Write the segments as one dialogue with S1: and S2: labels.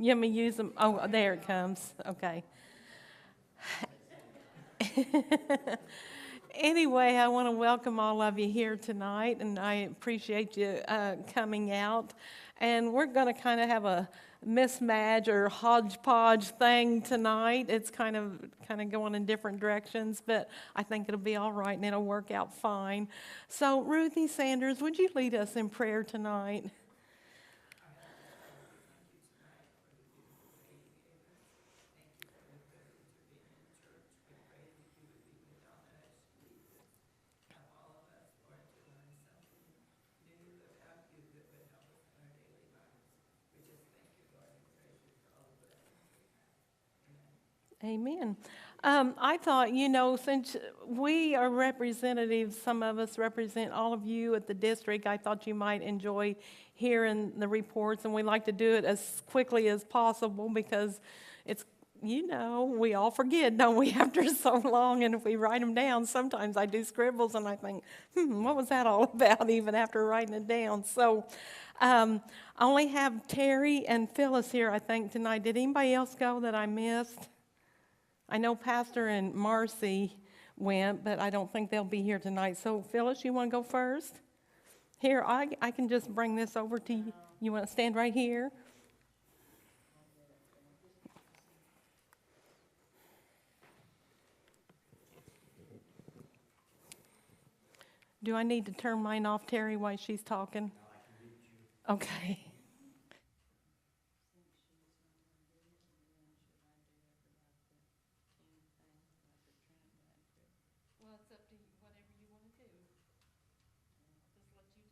S1: You want me to use them? Oh, there it comes. Okay. Anyway, I want to welcome all of you here tonight, and I appreciate you coming out. And we're going to kind of have a mismatch or hodgepodge thing tonight. It's kind of going in different directions, but I think it'll be all right and it'll work out fine. So, Ruthie Sanders, would you lead us in prayer tonight? Amen. I thought, since we are representatives, some of us represent all of you at the district, I thought you might enjoy hearing the reports, and we like to do it as quickly as possible because it's, we all forget, don't we, after so long, and if we write them down, sometimes I do scribbles and I think, what was that all about, even after writing it down? So I only have Terry and Phyllis here, I think, tonight. Did anybody else go that I missed? I know Pastor and Marcy went, but I don't think they'll be here tonight. So, Phyllis, you want to go first? Here, I can just bring this over to you. You want to stand right here? Do I need to turn mine off, Terry, while she's talking? Okay. Well, it's up to you, whatever you want to do. Just let you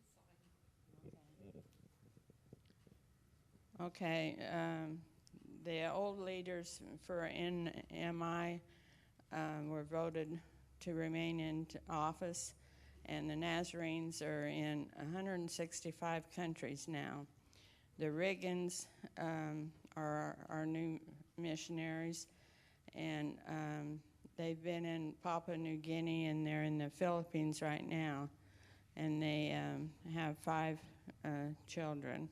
S1: decide.
S2: Okay, the old leaders for NMI were voted to remain in office, and the Nazarenes are in 165 countries now. The Riggins are our new missionaries, and they've been in Papua New Guinea, and they're in the Philippines right now, and they have 5 children.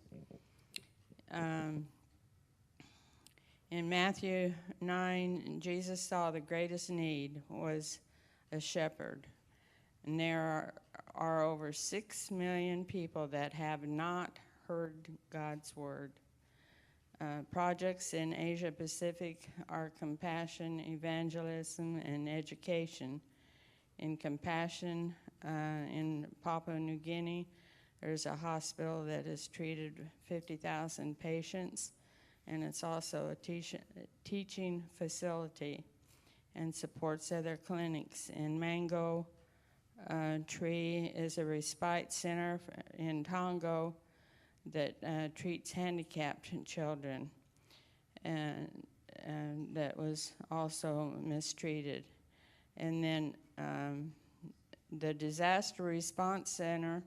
S2: In Matthew 9, Jesus saw the greatest need was a shepherd. And there are over 6 million people that have not heard God's word. Projects in Asia Pacific are compassion, evangelism, and education. In compassion, in Papua New Guinea, there's a hospital that has treated 50,000 patients, and it's also a teaching facility and supports other clinics. In Mango Tree is a respite center in Tongo that treats handicapped children, and that was also mistreated. And then the Disaster Response Center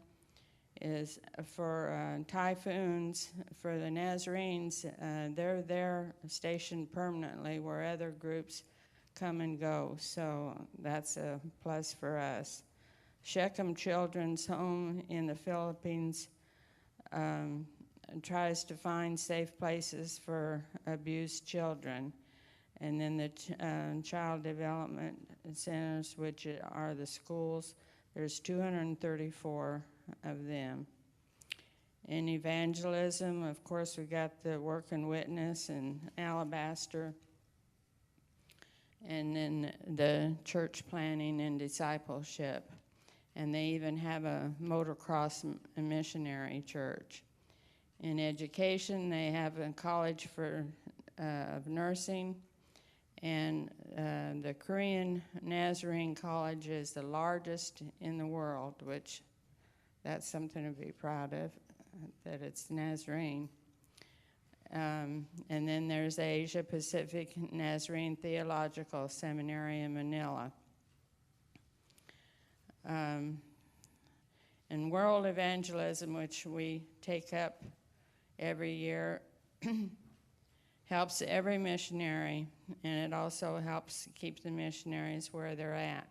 S2: is for typhoons for the Nazarenes. They're there stationed permanently where other groups come and go, so that's a plus for us. Shechem Children's Home in the Philippines tries to find safe places for abused children. And then the child development centers, which are the schools, there's 234 of them. In evangelism, of course, we got the Work and Witness in Alabaster, and then the church planning and discipleship. And they even have a motocross missionary church. In education, they have a college of nursing, and the Korean Nazarene College is the largest in the world, which that's something to be proud of, that it's Nazarene. And then there's Asia Pacific Nazarene Theological Seminary in Manila. And world evangelism, which we take up every year, helps every missionary, and it also helps keep the missionaries where they're at.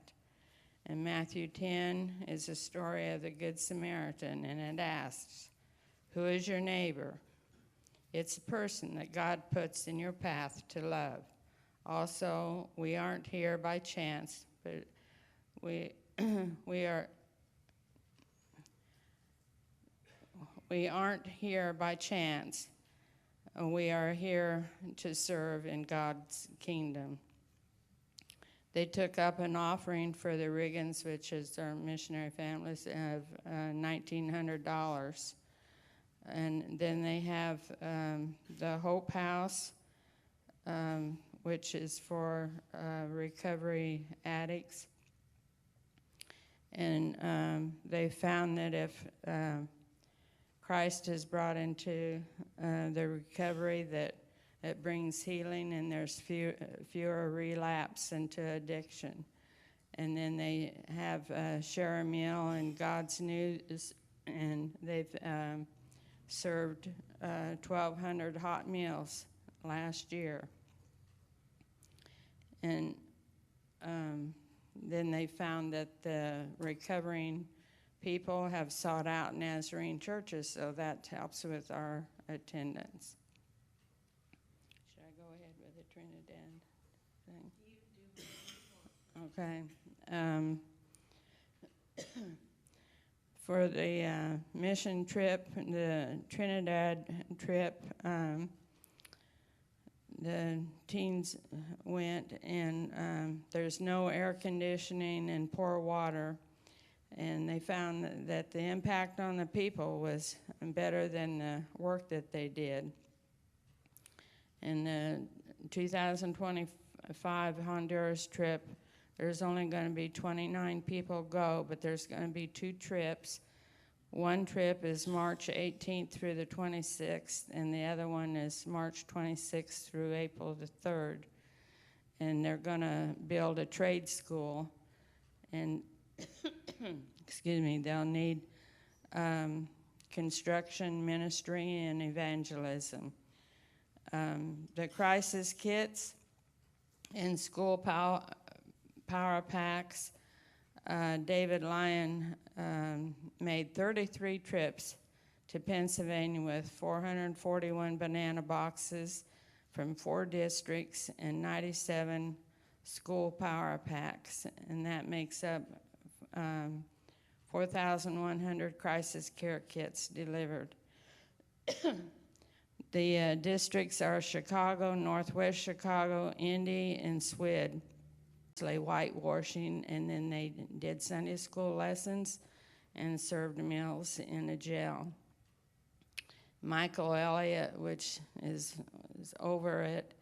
S2: And Matthew 10 is a story of the Good Samaritan, and it asks, who is your neighbor? It's a person that God puts in your path to love. Also, we aren't here by chance, but we aren't here by chance. We are here to serve in God's kingdom. They took up an offering for the Riggins, which is our missionary families, of $1,900. And then they have the Hope House, which is for recovery addicts. And they found that if Christ is brought into the recovery, that it brings healing and there's fewer relapse into addiction. And then they have Share a Meal and God's News, and they've served 1,200 hot meals last year. And then they found that the recovering people have sought out Nazarene churches, so that helps with our attendance. Should I go ahead with the Trinidad thing? Okay. For the mission trip, the Trinidad trip, the teens went, and there's no air conditioning and poor water. And they found that the impact on the people was better than the work that they did. In the 2025 Honduras trip, there's only going to be 29 people go, but there's going to be 2 trips. One trip is March 18th through the 26th, and the other one is March 26th through April the 3rd. And they're going to build a trade school, and excuse me, they'll need construction, ministry, and evangelism. The crisis kits and school power packs. David Lyon made 33 trips to Pennsylvania with 441 banana boxes from 4 districts and 97 school power packs, and that makes up 4,100 crisis care kits delivered. The districts are Chicago, Northwest Chicago, Indy, and Swede. Whitewashing, and then they did Sunday school lessons and served meals in a jail. Michael Elliott, which is over it,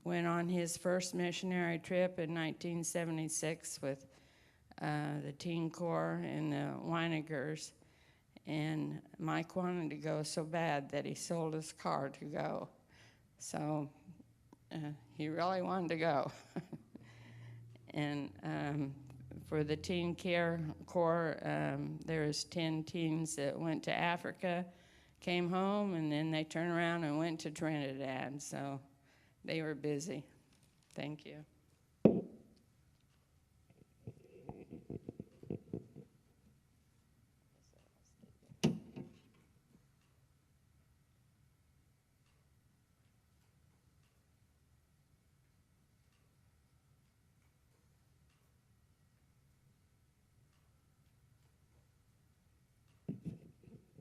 S2: went on his first missionary trip in 1976 with the Teen Corps and the Weinigers, and Mike wanted to go so bad that he sold his car to go. So he really wanted to go. And for the Teen Care Corps, there's 10 teens that went to Africa, came home, and then they turned around and went to Trinidad. So they were busy. Thank you.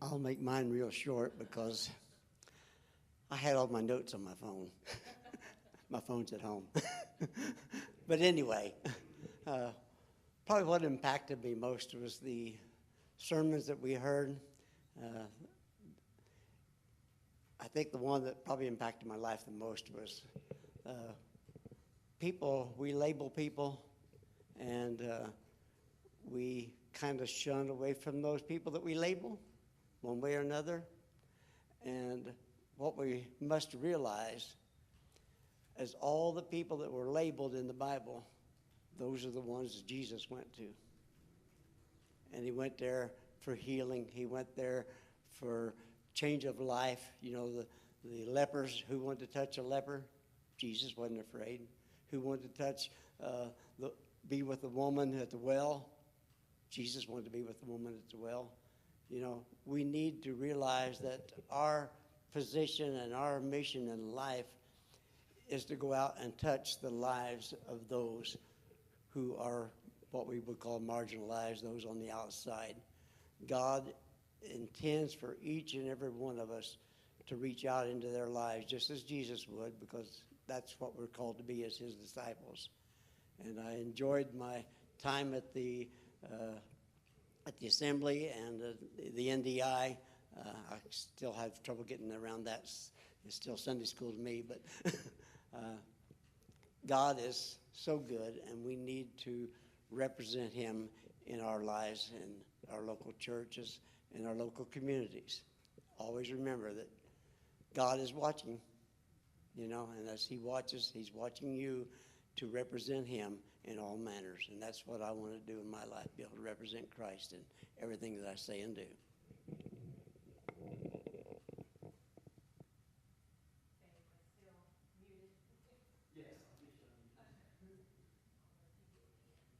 S3: I'll make mine real short because I had all my notes on my phone. My phone's at home. But anyway, probably what impacted me most was the sermons that we heard. I think the one that probably impacted my life the most was people. We label people, and we kind of shun away from those people that we label, one way or another. And what we must realize is all the people that were labeled in the Bible, those are the ones that Jesus went to. And he went there for healing. He went there for change of life. You know, the lepers, who wanted to touch a leper? Jesus wasn't afraid. Who wanted to touch, be with the woman at the well? Jesus wanted to be with the woman at the well. You know, we need to realize that our position and our mission in life is to go out and touch the lives of those who are what we would call marginalized, those on the outside. God intends for each and every one of us to reach out into their lives just as Jesus would, because that's what we're called to be as his disciples. And I enjoyed my time at the assembly and the NDI. I still have trouble getting around that. It's still Sunday school to me, but God is so good, and we need to represent him in our lives, in our local churches, in our local communities. Always remember that God is watching, and as he watches, he's watching you to represent him in all manners. And that's what I want to do in my life, be able to represent Christ in everything that I say and do.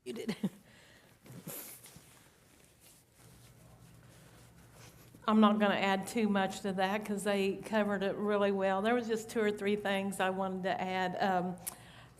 S1: You did. I'm not going to add too much to that because they covered it really well. There was just 2 or 3 things I wanted to add.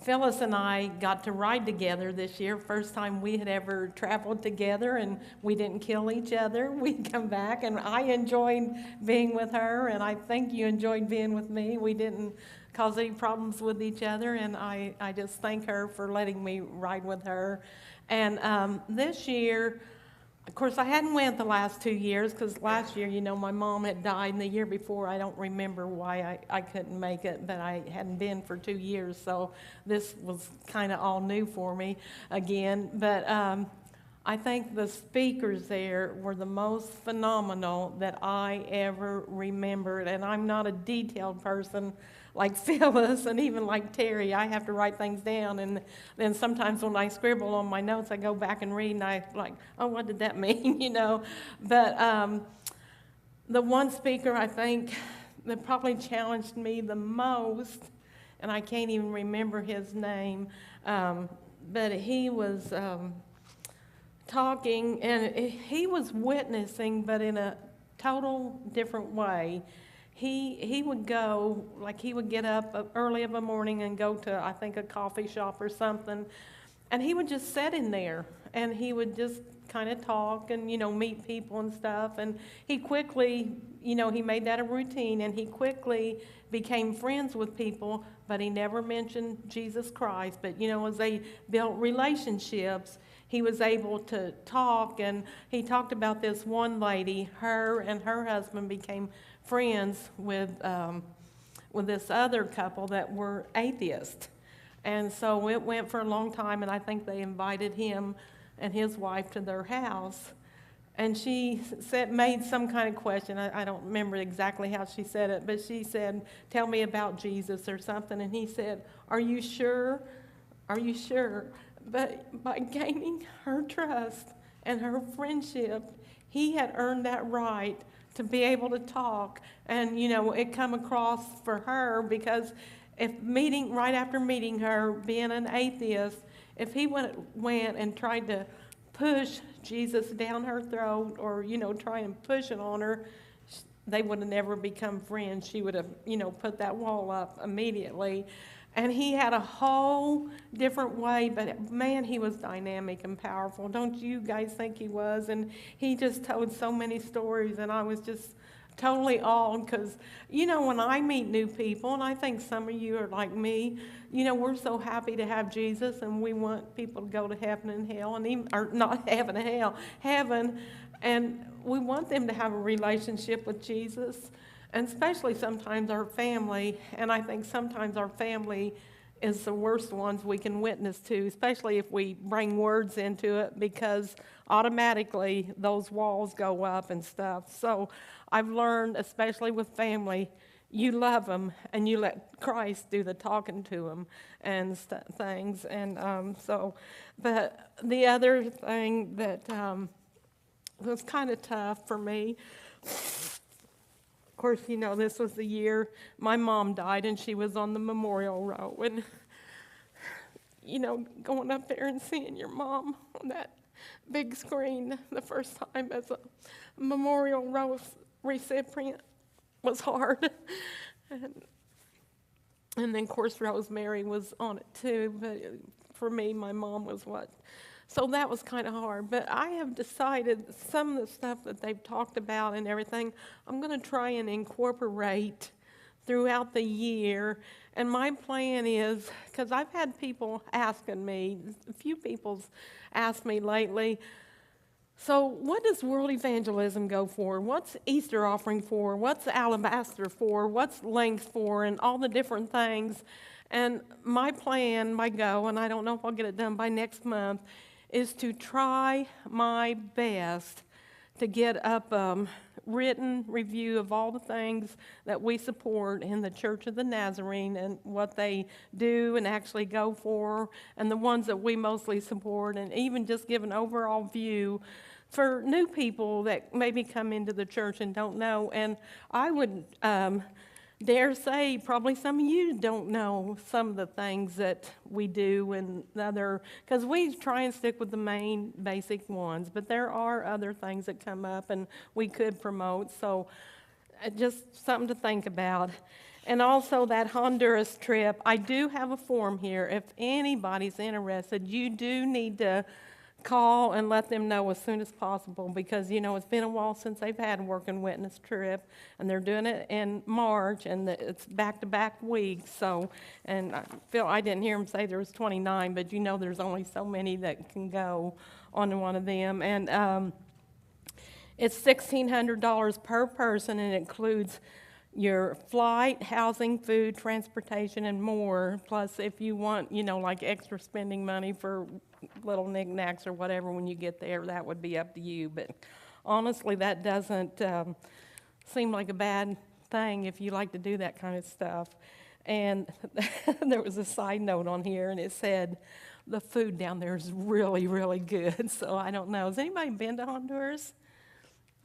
S1: Phyllis and I got to ride together this year. First time we had ever traveled together, and we didn't kill each other. We come back, and I enjoyed being with her, and I think you enjoyed being with me. We didn't cause any problems with each other, and I just thank her for letting me ride with her. And this year, of course, I hadn't went the last 2 years because last year, my mom had died, and the year before, I don't remember why I couldn't make it, but I hadn't been for 2 years, so this was kind of all new for me again. But I think the speakers there were the most phenomenal that I ever remembered, and I'm not a detailed person like Phyllis and even like Terry. I have to write things down, and then sometimes when I scribble on my notes, I go back and read, and I like, oh, what did that mean, But the one speaker I think that probably challenged me the most, and I can't even remember his name, but he was talking, and he was witnessing, but in a total different way. He would go, like he would get up early of a morning and go to, I think, a coffee shop or something, and he would just sit in there, and he would just kind of talk and, meet people and stuff, and he quickly, he made that a routine, and he quickly became friends with people, but he never mentioned Jesus Christ. But, as they built relationships, he was able to talk, and he talked about this one lady. Her and her husband became friends with this other couple that were atheists. And so it went for a long time, and I think they invited him and his wife to their house. And she made some kind of question. I don't remember exactly how she said it, but she said, tell me about Jesus or something. And he said, are you sure? Are you sure? But by gaining her trust and her friendship, he had earned that right to be able to talk. And, it come across for her, because right after meeting her, being an atheist, if he went and tried to push Jesus down her throat or, try and push it on her, they would have never become friends. She would have, put that wall up immediately. And he had a whole different way, but man, he was dynamic and powerful. Don't you guys think he was? And he just told so many stories, and I was just totally awed, because, when I meet new people, and I think some of you are like me, we're so happy to have Jesus, and we want people to go to heaven and hell, and even, or not heaven and hell, heaven, and we want them to have a relationship with Jesus. And especially sometimes our family, and I think sometimes our family is the worst ones we can witness to, especially if we bring words into it, because automatically those walls go up and stuff. So I've learned, especially with family, you love them and you let Christ do the talking to them and things. And but the other thing that was kind of tough for me, of course, this was the year my mom died, and she was on the memorial row. And, going up there and seeing your mom on that big screen the first time as a memorial row recipient, was hard. And then, of course, Rosemary was on it too, but for me, my mom was what? So that was kind of hard. But I have decided some of the stuff that they've talked about and everything, I'm going to try and incorporate throughout the year. And my plan is, because I've had people asking me, a few people's asked me lately, so what does world evangelism go for? What's Easter offering for? What's alabaster for? What's length for? And all the different things. And my plan, my goal, and I don't know if I'll get it done by next month, is to try my best to get up written review of all the things that we support in the Church of the Nazarene and what they do and actually go for, and the ones that we mostly support, and even just give an overall view for new people that maybe come into the church and don't know. And I would dare say probably some of you don't know some of the things that we do and other, because we try and stick with the main basic ones, but there are other things that come up and we could promote. So just something to think about. And also that Honduras trip, I do have a form here. If anybody's interested, you do need to call and let them know as soon as possible, because, you know, it's been a while since they've had a working witness trip, and they're doing it in March, and it's back-to-back weeks. So, and I didn't hear them say there was 29, but you know there's only so many that can go on one of them. And it's $1,600 per person, and it includes your flight, housing, food, transportation, and more. Plus, if you want, you know, like extra spending money for little knickknacks or whatever when you get there, that would be up to you. But honestly, that doesn't seem like a bad thing if you like to do that kind of stuff. And there was a side note on here, and it said, the food down there is really, really good. So I don't know. Has anybody been to Honduras?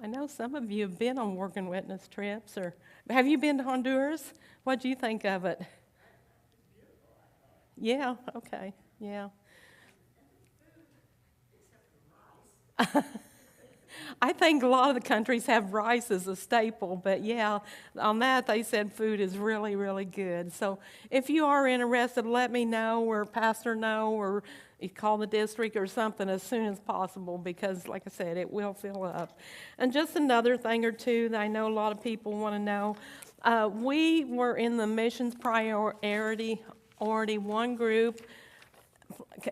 S1: I know some of you have been on working witness trips. Or have you been to Honduras? What do you think of it? Yeah, okay, yeah. I think a lot of the countries have rice as a staple, but yeah, on that they said food is really, really good. So if you are interested, let me know, or pastor know, or you call the district or something as soon as possible, because like I said, it will fill up. And just another thing or two that I know a lot of people want to know. We were in the missions priority one group,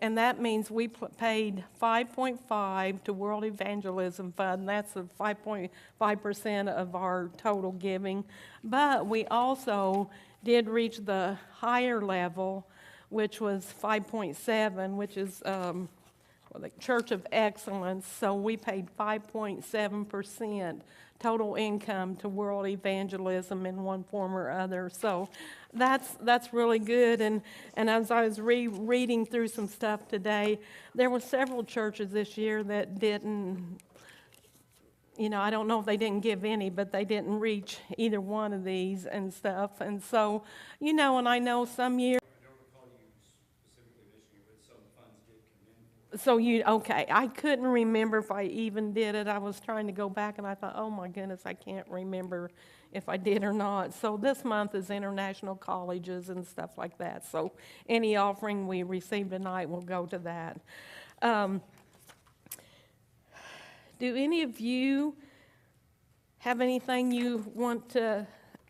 S1: and that means we paid 5.5 to World Evangelism Fund. That's the 5.5% of our total giving. But we also did reach the higher level, which was 5.7, which is the Church of Excellence. So we paid 5.7% total income to world evangelism in one form or other. So that's really good. And as I was reading through some stuff today, there were several churches this year that didn't, you know, I don't know if they didn't give any, but they didn't reach either one of these and stuff. And so, you know, and I know some years. So okay, I couldn't remember if I even did it. I was trying to go back, and I thought, oh my goodness, I can't remember if I did or not. So this month is international colleges and stuff like that. So any offering we receive tonight will go to that. Do any of you have anything you want to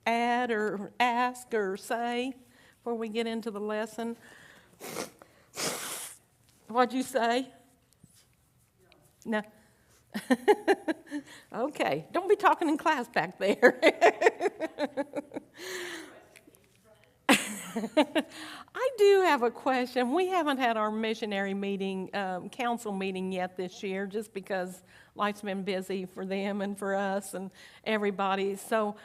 S1: add or ask or say before we get into the lesson? What'd you say? No. Okay. Don't be talking in class back there. I do have a question. We haven't had our missionary meeting, council meeting yet this year, just because life's been busy for them and for us and everybody. So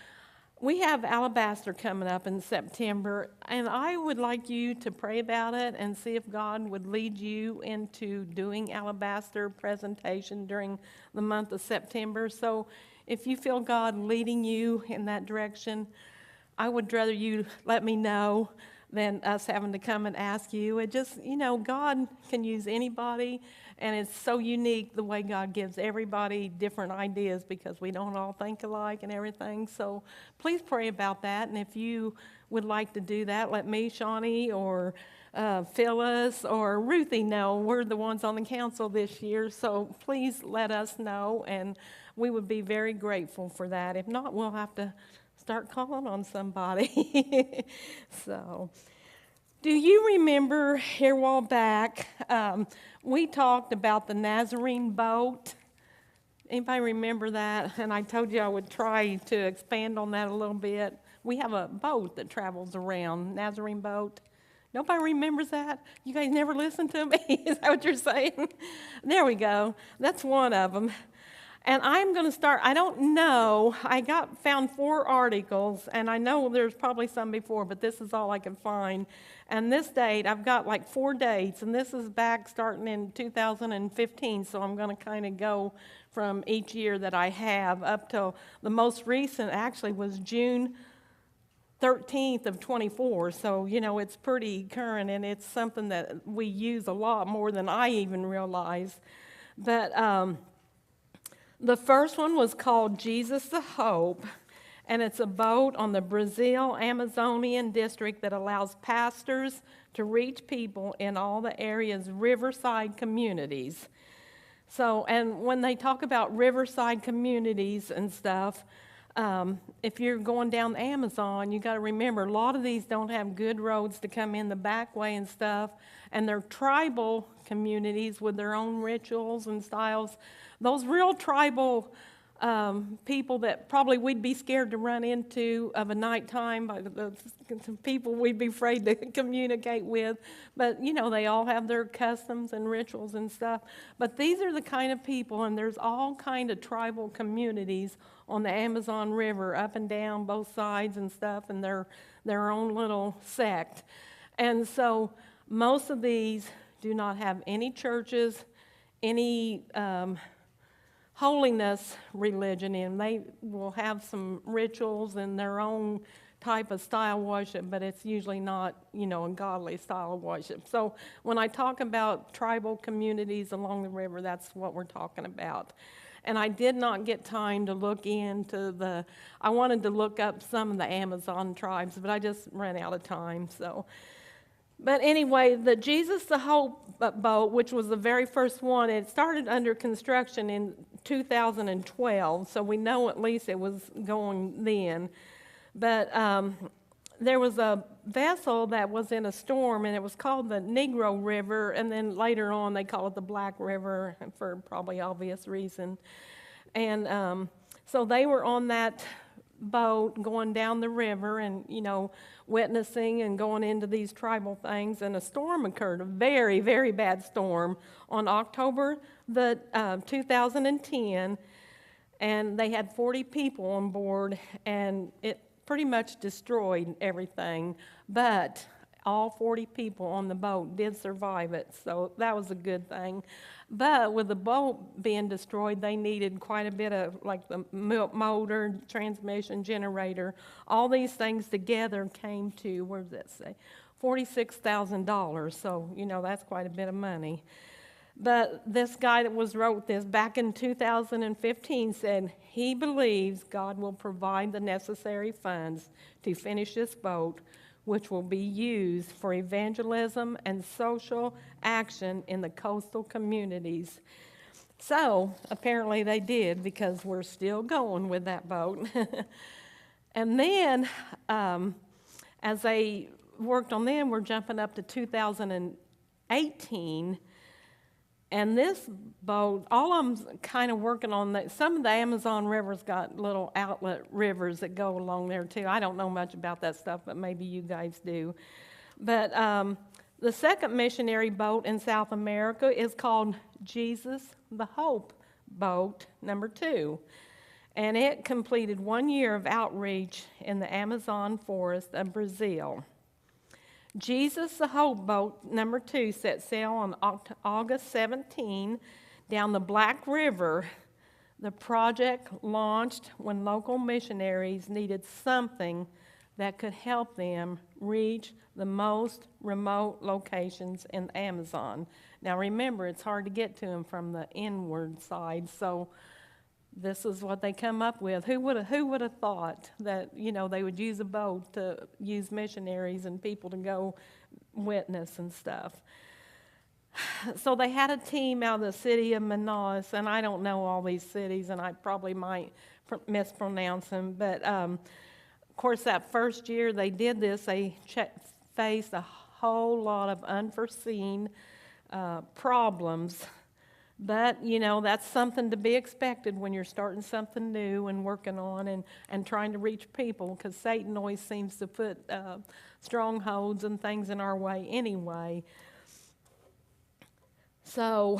S1: we have Alabaster coming up in September, and I would like you to pray about it and see if God would lead you into doing Alabaster presentation during the month of September. So if you feel God leading you in that direction, I would rather you let me know than us having to come and ask you. It just, you know, God can use anybody, And it's so unique the way God gives everybody different ideas because we don't all think alike and everything. So please pray about that. And if you would like to do that, let me, Shawnee, or Phyllis, or Ruthie know. We're the ones on the council this year. So please let us know. And we would be very grateful for that. If not, we'll have to start calling on somebody. So, do you remember here a while back, we talked about the Nazarene boat? Anybody remember that? And I told you I would try to expand on that a little bit. We have a boat that travels around, Nazarene boat. Nobody remembers that? You guys never listened to me? Is that what you're saying? There we go. That's one of them. And I'm going to start, I don't know, found 4 articles, and I know there's probably some before, but this is all I can find. And this date, I've got like 4 dates, and this is back starting in 2015, so I'm going to kind of go from each year that I have up till the most recent actually was June 13th of 24, so, it's pretty current, and it's something that we use a lot more than I even realize. But the first one was called Jesus the Hope, and it's a boat on the Brazil Amazonian district that allows pastors to reach people in all the area's riverside communities. So, and when they talk about riverside communities and stuff, if you're going down the Amazon, you got to remember a lot of these don't have good roads to come in the back way and stuff, and they're tribal communities with their own rituals and styles. Those real tribal people that probably we'd be scared to run into of a nighttime, by the people we'd be afraid to communicate with. But, they all have their customs and rituals and stuff. But these are the kind of people, and there's all kind of tribal communities on the Amazon River, up and down both sides and stuff, and their own little sect. And so most of these do not have any churches, any holiness religion in. They will have some rituals and their own type of style worship, but it's usually not, a godly style of worship. So when I talk about tribal communities along the river, that's what we're talking about. And I did not get time to look into I wanted to look up some of the Amazon tribes, but I just ran out of time, so. But anyway, the Jesus the Hope boat, which was the very first one, it started under construction in 2012, so we know at least it was going then. But there was a vessel that was in a storm, and it was called the Negro River, and then later on they call it the Black River for probably obvious reason. And so they were on that boat going down the river and, witnessing and going into these tribal things, and a storm occurred, a very, very bad storm on October 2010, and they had 40 people on board, and it pretty much destroyed everything, but all 40 people on the boat did survive it, so that was a good thing. But with the boat being destroyed, they needed quite a bit of, like, the motor, transmission, generator. All these things together came to, where does that say, $46,000, so, that's quite a bit of money. But this guy that wrote this back in 2015 said he believes God will provide the necessary funds to finish this boat, which will be used for evangelism and social action in the coastal communities. So apparently they did, because we're still going with that boat. And then as they worked on them, we're jumping up to 2018. And this boat, all of them's kind of working on that. Some of the Amazon rivers got little outlet rivers that go along there too. I don't know much about that stuff, but maybe you guys do. But the second missionary boat in South America is called Jesus the Hope boat, number 2. And it completed 1 year of outreach in the Amazon forest of Brazil. Jesus the Hope boat, number 2, set sail on August 17 down the Black River. The project launched when local missionaries needed something that could help them reach the most remote locations in the Amazon. Now remember, it's hard to get to them from the inward side, so this is what they come up with. Who would have thought that, they would use a boat to use missionaries and people to go witness and stuff? So they had a team out of the city of Manaus, and I don't know all these cities, and I probably might mispronounce them, but of course that first year they did this, they faced a whole lot of unforeseen problems. But, that's something to be expected when you're starting something new and working on and trying to reach people, because Satan always seems to put strongholds and things in our way anyway. So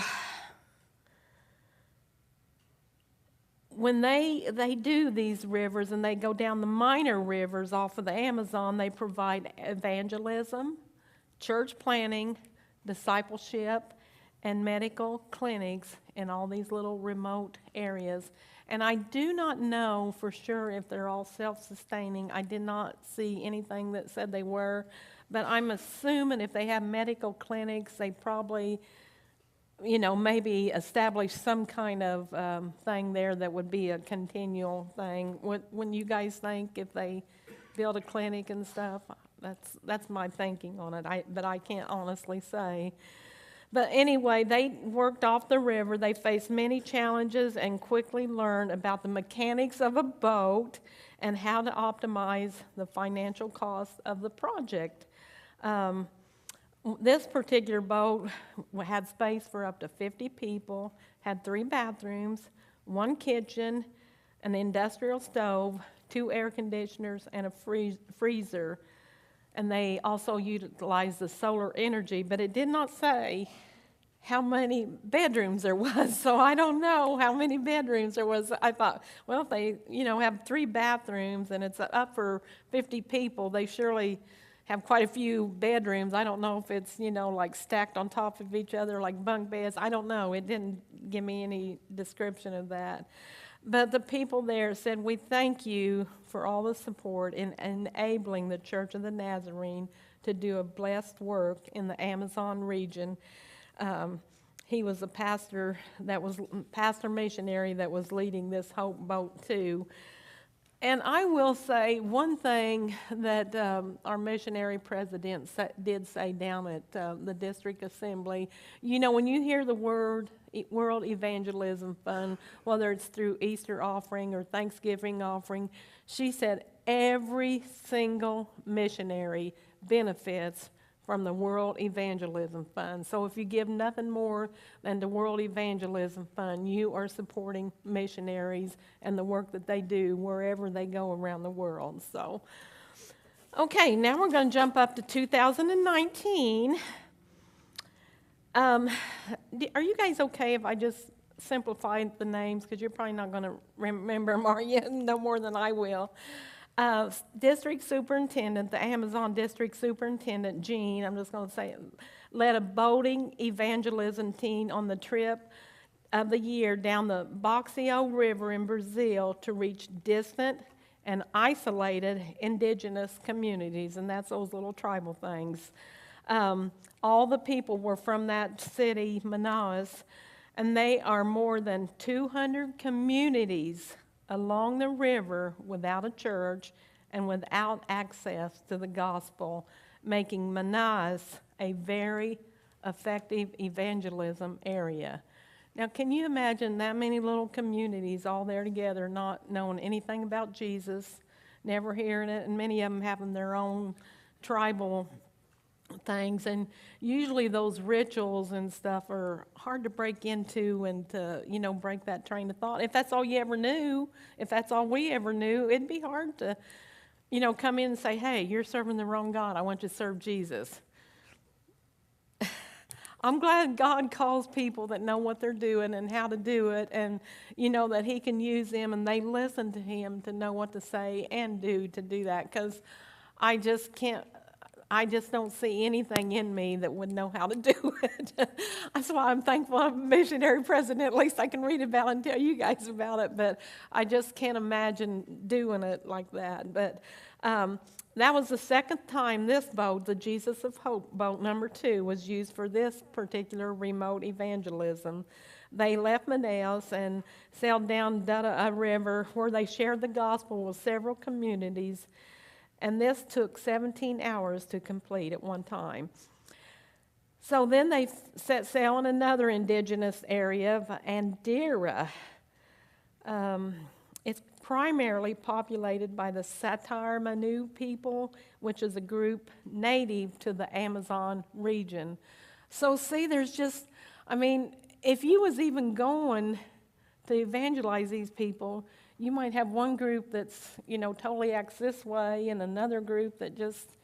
S1: when they do these rivers and they go down the minor rivers off of the Amazon, they provide evangelism, church planting, discipleship, and medical clinics in all these little remote areas. And I do not know for sure if they're all self-sustaining. I did not see anything that said they were, but I'm assuming if they have medical clinics, they probably, maybe establish some kind of thing there that would be a continual thing. Wouldn't you guys think if they build a clinic and stuff? That's my thinking on it, but I can't honestly say. But anyway, they worked off the river. They faced many challenges and quickly learned about the mechanics of a boat and how to optimize the financial cost of the project. This particular boat had space for up to 50 people, had 3 bathrooms, 1 kitchen, an industrial stove, 2 air conditioners, and a freezer. And they also utilized the solar energy, but it did not say how many bedrooms there was, so I don't know how many bedrooms there was. I thought, well, if they, have 3 bathrooms and it's up for 50 people, they surely have quite a few bedrooms. I don't know if it's, like stacked on top of each other like bunk beds. I don't know. It didn't give me any description of that. But the people there said, we thank you for all the support in enabling the Church of the Nazarene to do a blessed work in the Amazon region. He was a pastor missionary that was leading this Hope Boat too. And I will say one thing that our missionary president did say down at the district assembly. When you hear the word World Evangelism Fund, whether it's through Easter offering or Thanksgiving offering, she said every single missionary benefits from the World Evangelism Fund. So if you give nothing more than the World Evangelism Fund, you are supporting missionaries and the work that they do wherever they go around the world. So, okay, now we're going to jump up to 2019. Are you guys okay if I just simplify the names? Because you're probably not going to remember them, are you? No more than I will. District Superintendent, the Amazon District Superintendent, Jean, I'm just going to say, led a boating evangelism team on the trip of the year down the Boxeo River in Brazil to reach distant and isolated indigenous communities, and that's those little tribal things. All the people were from that city, Manaus, and they are more than 200 communities along the river without a church and without access to the gospel, making Manaus a very effective evangelism area. Now, can you imagine that many little communities all there together, not knowing anything about Jesus, never hearing it, and many of them having their own tribal things, and usually those rituals and stuff are hard to break into and to, break that train of thought. If that's all you ever knew, if that's all we ever knew, it'd be hard to, come in and say, hey, you're serving the wrong God. I want you to serve Jesus. I'm glad God calls people that know what they're doing and how to do it, and, that He can use them, and they listen to Him to know what to say and do to do that, because I just can't I just don't see anything in me that would know how to do it. That's why I'm thankful I'm a missionary president. At least I can read about it and tell you guys about it, but I just can't imagine doing it like that. But that was the second time this boat, the Jesus of Hope boat number 2, was used for this particular remote evangelism. They left Manaus and sailed down Donna River, where they shared the gospel with several communities. And this took 17 hours to complete at one time. So then they set sail in another indigenous area of Andira. It's primarily populated by the Satar Manu people, which is a group native to the Amazon region. So see, there's just, I mean, if you was even going to evangelize these people, you might have one group that's, totally acts this way, and another group that just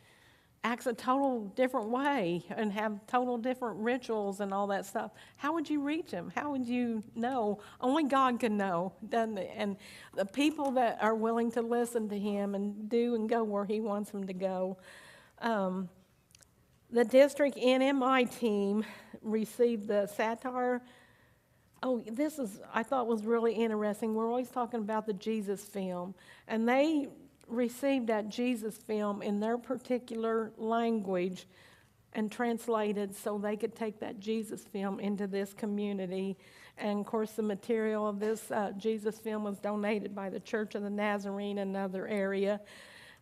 S1: acts a total different way and have total different rituals and all that stuff. How would you reach them? How would you know? Only God can know, doesn't it? And the people that are willing to listen to him and do and go where he wants them to go. The district NMI team received the Satar. Oh, I thought was really interesting. We're always talking about the Jesus film, and they received that Jesus film in their particular language and translated so they could take that Jesus film into this community. And of course, the material of this Jesus film was donated by the Church of the Nazarene, another area.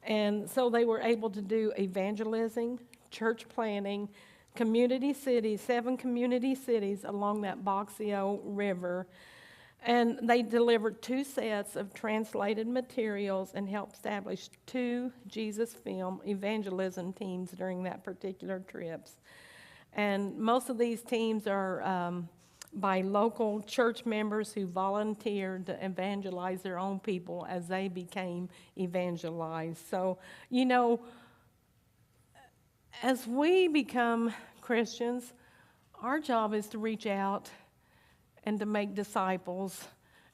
S1: And so they were able to do evangelizing, church planning, community cities, 7 community cities along that Boxeo River. And they delivered 2 sets of translated materials and helped establish 2 Jesus film evangelism teams during that particular trips. And most of these teams are by local church members who volunteered to evangelize their own people as they became evangelized. So, as we become Christians, our job is to reach out and to make disciples.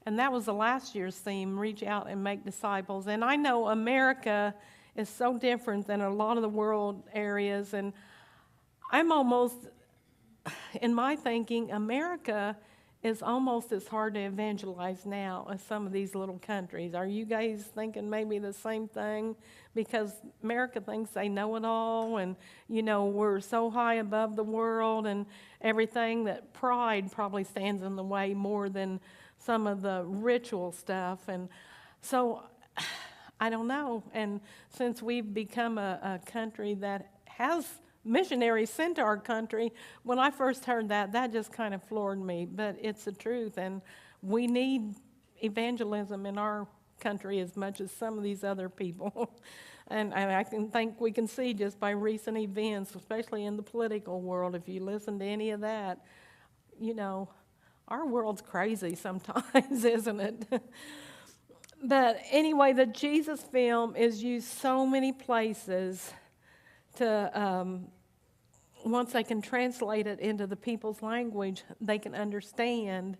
S1: And that was the last year's theme, reach out and make disciples. And I know America is so different than a lot of the world areas. And I'm almost, in my thinking, America is almost as hard to evangelize now as some of these little countries. Are you guys thinking maybe the same thing? Because America thinks they know it all, and, we're so high above the world and everything that pride probably stands in the way more than some of the ritual stuff. And so, I don't know. And since we've become a country that has missionaries sent to our country, when I first heard that just kind of floored me. But it's the truth, and we need evangelism in our country as much as some of these other people. And I think we can see just by recent events, especially in the political world, if you listen to any of that, our world's crazy sometimes, isn't it? But anyway, the Jesus film is used so many places to, once they can translate it into the people's language, they can understand.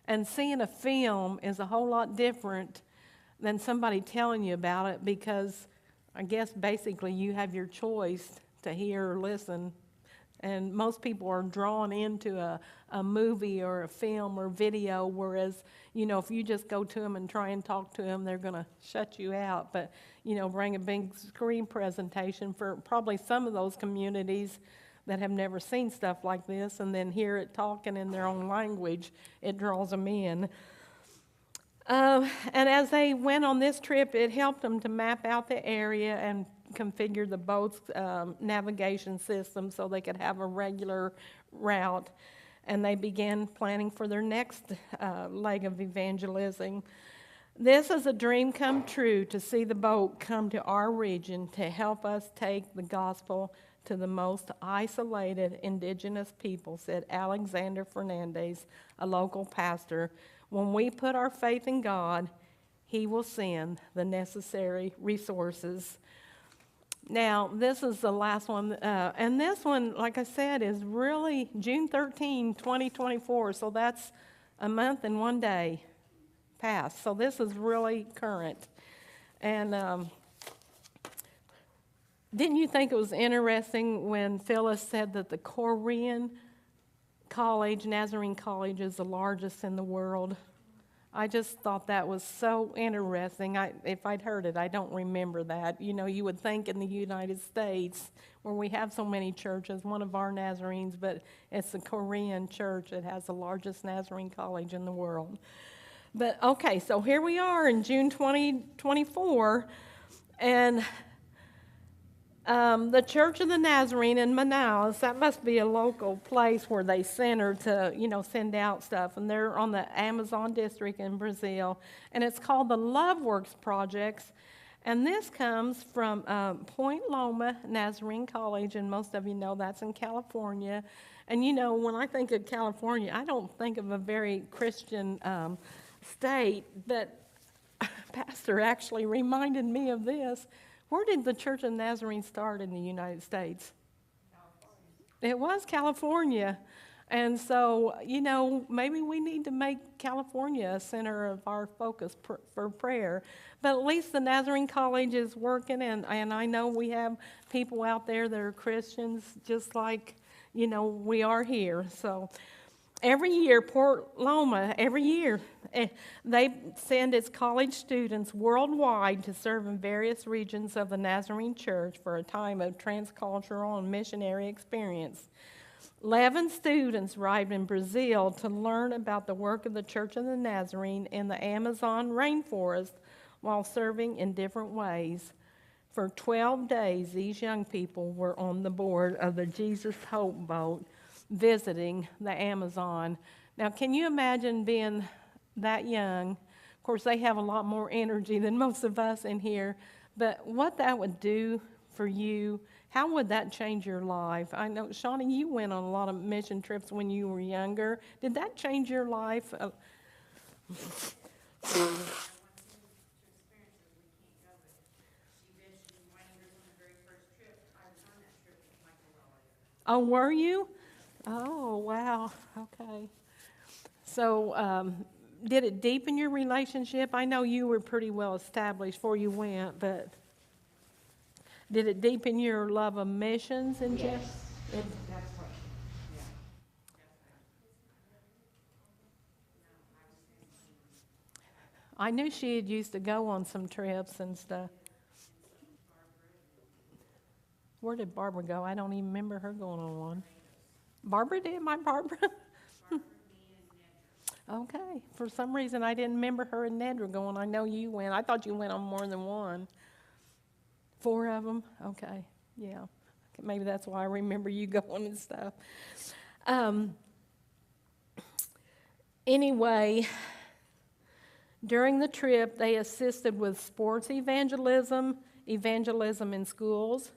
S1: And seeing a film is a whole lot different than somebody telling you about it, because I guess basically you have your choice to hear or listen. And most people are drawn into a movie or a film or video, whereas, if you just go to them and try and talk to them, they're going to shut you out. But, bring a big screen presentation for probably some of those communities that have never seen stuff like this, and then hear it talking in their own language, it draws them in. And as they went on this trip, it helped them to map out the area and configure the boat's navigation system so they could have a regular route. And they began planning for their next leg of evangelizing. This is a dream come true, to see the boat come to our region to help us take the gospel to the most isolated indigenous people, said Alexander Fernandez, a local pastor. When we put our faith in God, he will send the necessary resources. Now, this is the last one, and this one, like I said, is really June 13, 2024, so that's a month and 1 day past. So this is really current. And Didn't you think it was interesting when Phyllis said that the Korean college, Nazarene College, is the largest in the world? I just thought that was so interesting. If I'd heard it, I don't remember that. You know, you would think in the United States, where we have so many churches, one of our Nazarenes, but it's the Korean church that has the largest Nazarene college in the world. But okay, so here we are in June 2024, and the Church of the Nazarene in Manaus, that must be a local place where they center to, send out stuff. And they're on the Amazon district in Brazil. And it's called the Love Works Projects. And this comes from Point Loma Nazarene College, and most of you know that's in California. And when I think of California, I don't think of a very Christian state, but Pastor actually reminded me of this. Where did the Church of Nazarene start in the United States? California. It was California. And so, maybe we need to make California a center of our focus for prayer. But at least the Nazarene College is working, and I know we have people out there that are Christians, just like, we are here. So every year, Port Loma, they send its college students worldwide to serve in various regions of the Nazarene Church for a time of transcultural and missionary experience. 11 students arrived in Brazil to learn about the work of the Church of the Nazarene in the Amazon rainforest while serving in different ways. For 12 days, these young people were on the board of the Jesus Hope boat visiting the Amazon. Now, can you imagine being that young? Of course, they have a lot more energy than most of us in here, but what that would do for you, how would that change your life? I know, Shawnee, you went on a lot of mission trips when you were younger. Did that change your life? Oh, were you? Oh, wow. Okay. So, did it deepen your relationship? I know you were pretty well established before you went, but did it deepen your love of missions in general?
S2: Yes, that's right. Yeah.
S1: I knew she had used to go on some trips and stuff. Where did Barbara go? I don't even remember her going on one. Barbara did? My Barbara? Okay. For some reason, I didn't remember her and Ned were going. I know you went. I thought you went on more than one. 4 of them? Okay. Yeah. Maybe that's why I remember you going and stuff. Anyway, during the trip, they assisted with sports evangelism in schools,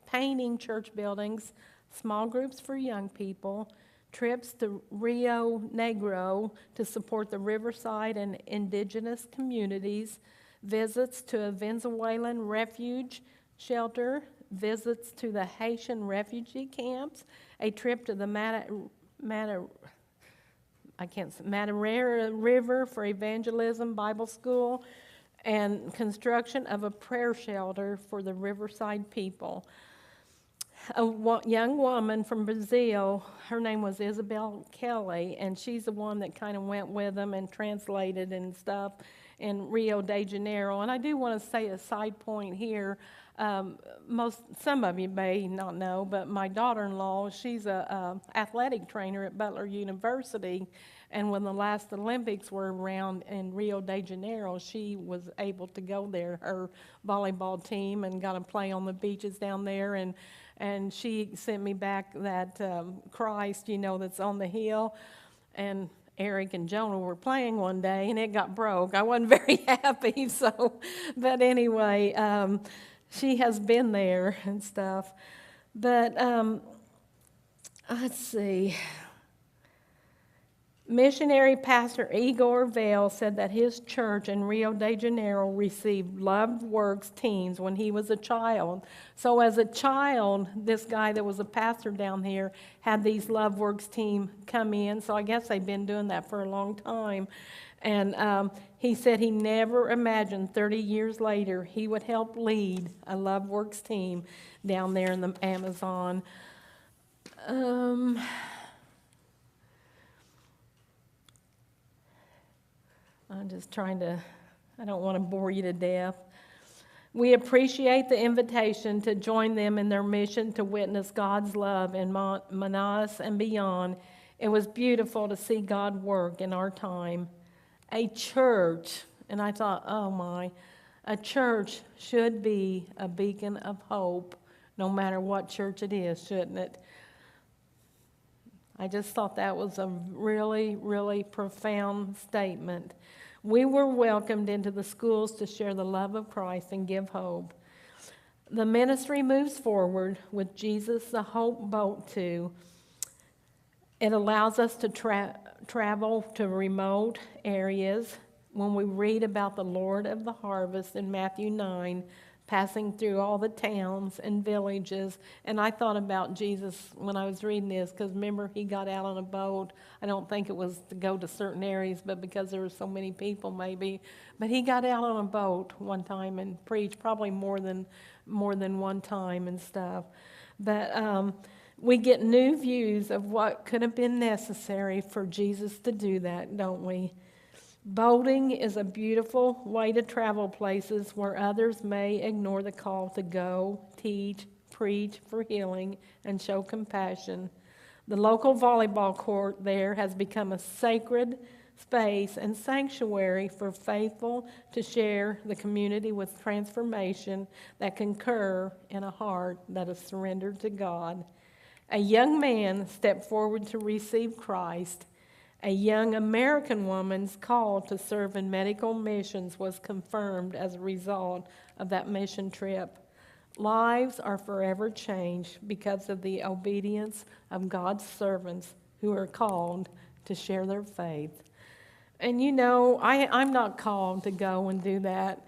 S1: painting church buildings, small groups for young people, trips to Rio Negro to support the riverside and indigenous communities, visits to a Venezuelan refuge shelter, visits to the Haitian refugee camps, a trip to the Madeira River for evangelism Bible school, and construction of a prayer shelter for the riverside people. A young woman from Brazil, her name was Isabel Kelly, and she's the one that kind of went with them and translated and stuff in Rio de Janeiro. And I do want to say a side point here. Some of you may not know, but my daughter-in-law, she's a athletic trainer at Butler University, and when the last Olympics were around in Rio de Janeiro, she was able to go there, her volleyball team, and got to play on the beaches down there, and she sent me back that Christ, that's on the hill, and Eric and Jonah were playing one day, and it got broke. I wasn't very happy, but anyway, she has been there and stuff. But let's see. Missionary Pastor Igor Vale said that his church in Rio de Janeiro received Love Works teams when he was a child. So as a child, this guy that was a pastor down here had these Love Works team come in. So I guess they've been doing that for a long time. And he said he never imagined 30 years later he would help lead a Love Works team down there in the Amazon. I'm just trying to, I don't want to bore you to death. We appreciate the invitation to join them in their mission to witness God's love in Manaus and beyond. It was beautiful to see God work in our time. A church, and I thought, oh my, a church should be a beacon of hope, no matter what church it is, shouldn't it? I just thought that was a really, really profound statement. We were welcomed into the schools to share the love of Christ and give hope. The ministry moves forward with Jesus, the Hope Boat, too. It allows us to travel to remote areas. When we read about the Lord of the harvest in Matthew 9, passing through all the towns and villages. And I thought about Jesus when I was reading this, because remember, he got out on a boat. I don't think it was to go to certain areas, but because there were so many people maybe. But he got out on a boat one time and preached, probably more than one time and stuff. But we get new views of what could have been necessary for Jesus to do that, don't we? Boating is a beautiful way to travel places where others may ignore the call to go, teach, preach for healing, and show compassion. The local volleyball court there has become a sacred space and sanctuary for faithful to share the community with transformation that can occur in a heart that is surrendered to God. A young man stepped forward to receive Christ. A young American woman's call to serve in medical missions was confirmed as a result of that mission trip. Lives are forever changed because of the obedience of God's servants who are called to share their faith. And you know, I'm not called to go and do that,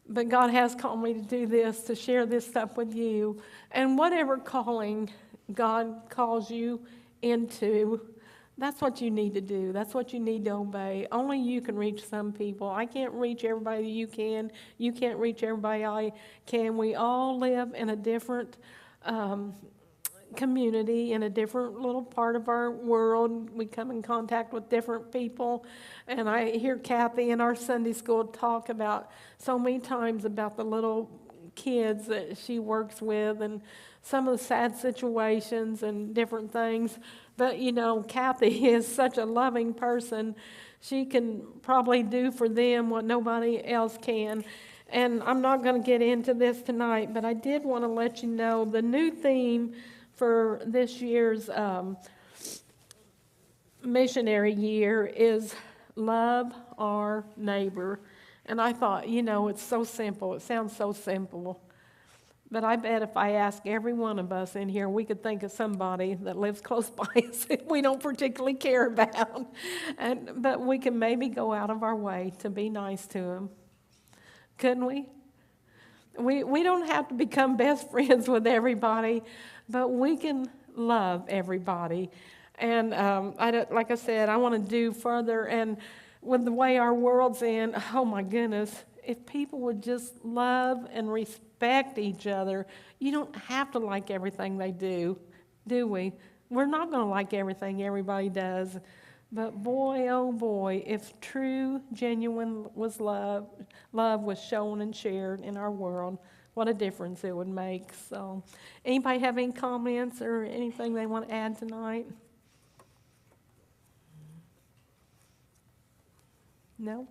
S1: but God has called me to do this, to share this stuff with you. And whatever calling God calls you into, that's what you need to do. That's what you need to obey. Only you can reach some people. I can't reach everybody you can. You can't reach everybody I can. We all live in a different community, in a different little part of our world. We come in contact with different people. And I hear Kathy in our Sunday school talk about so many times about the little kids that she works with and some of the sad situations and different things. But, you know, Kathy is such a loving person. She can probably do for them what nobody else can. And I'm not going to get into this tonight, but I did want to let you know the new theme for this year's missionary year is Love Our Neighbor. And I thought, you know, it's so simple. It sounds so simple. But I bet if I ask every one of us in here, we could think of somebody that lives close by us that we don't particularly care about. But we can maybe go out of our way to be nice to them. Couldn't we? We don't have to become best friends with everybody, but we can love everybody. And like I said, I want to do further. And with the way our world's in, oh my goodness, if people would just love and respect each other, you don't have to like everything they do we? We're not going to like everything everybody does. But boy, oh boy, if true, genuine love was shown and shared in our world, what a difference it would make. So, anybody have any comments or anything they want to add tonight? No?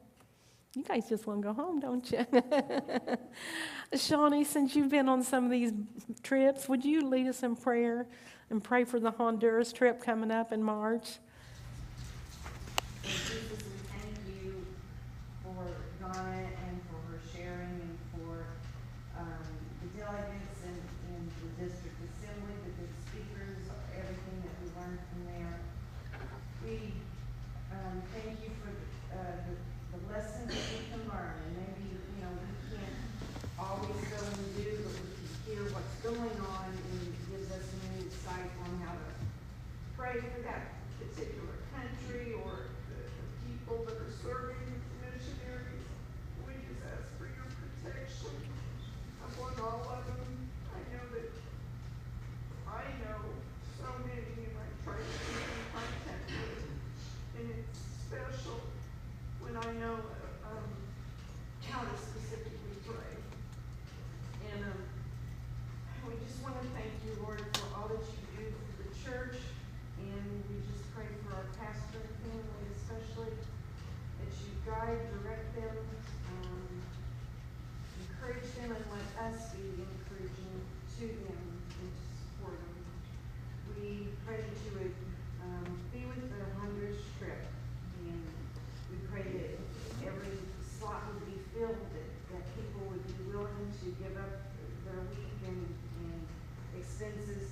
S1: You guys just want to go home, don't you? Shawnee, since you've been on some of these trips, would you lead us in prayer and pray for the Honduras trip coming up in March?
S2: Jesus, we thank you for Donna and for her sharing and for the delegates in the district assembly, the good speakers, everything that we learned from there. We
S4: special when I know how to specifically pray. And we just want to thank you, Lord, for all that you do for the church. And we just pray for our pastor and family especially, that you guide, direct them, encourage them, and let us be encouraging to them and to support them. We pray that you would be with the Honduras trip, and we pray that every slot would be filled, that people would be willing to give up their week and expenses